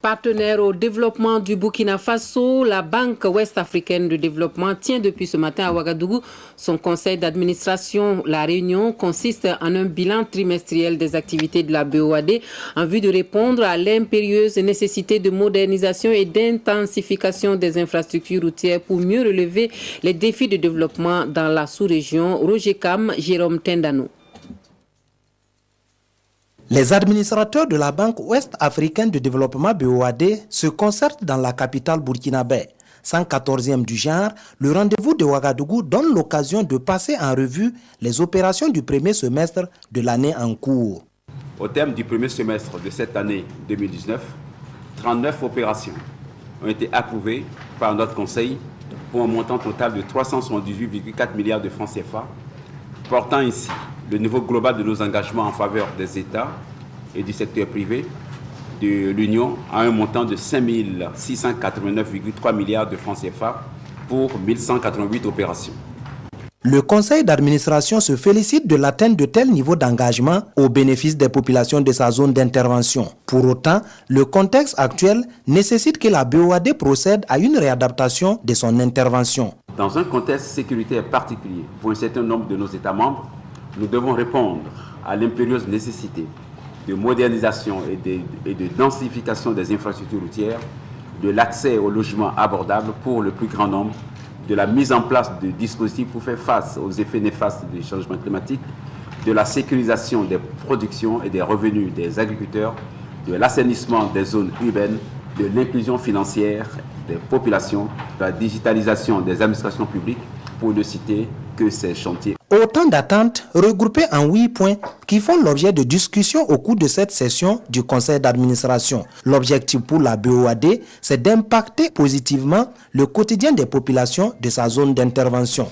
Partenaire au développement du Burkina Faso, la Banque ouest-africaine de développement tient depuis ce matin à Ouagadougou son conseil d'administration. La réunion consiste en un bilan trimestriel des activités de la BOAD en vue de répondre à l'impérieuse nécessité de modernisation et d'intensification des infrastructures routières pour mieux relever les défis de développement dans la sous-région. Roger Cam, Jérôme Tendano. Les administrateurs de la Banque ouest-africaine de développement BOAD se concertent dans la capitale burkinabé. 114e du genre, le rendez-vous de Ouagadougou donne l'occasion de passer en revue les opérations du premier semestre de l'année en cours. Au terme du premier semestre de cette année 2019, 39 opérations ont été approuvées par notre conseil pour un montant total de 378,4 milliards de francs CFA, portant ainsi le niveau global de nos engagements en faveur des États et du secteur privé de l'Union à un montant de 5 689,3 milliards de francs CFA pour 1188 opérations. Le conseil d'administration se félicite de l'atteinte de tels niveaux d'engagement au bénéfice des populations de sa zone d'intervention. Pour autant, le contexte actuel nécessite que la BOAD procède à une réadaptation de son intervention. Dans un contexte sécuritaire particulier pour un certain nombre de nos États membres, nous devons répondre à l'impérieuse nécessité de modernisation et de densification des infrastructures routières, de l'accès au logement abordable pour le plus grand nombre, de la mise en place de dispositifs pour faire face aux effets néfastes des changements climatiques, de la sécurisation des productions et des revenus des agriculteurs, de l'assainissement des zones urbaines, de l'inclusion financière des populations, de la digitalisation des administrations publiques, pour ne citer que ces chantiers. Autant d'attentes regroupées en 8 points qui font l'objet de discussions au cours de cette session du conseil d'administration. L'objectif pour la BOAD, c'est d'impacter positivement le quotidien des populations de sa zone d'intervention.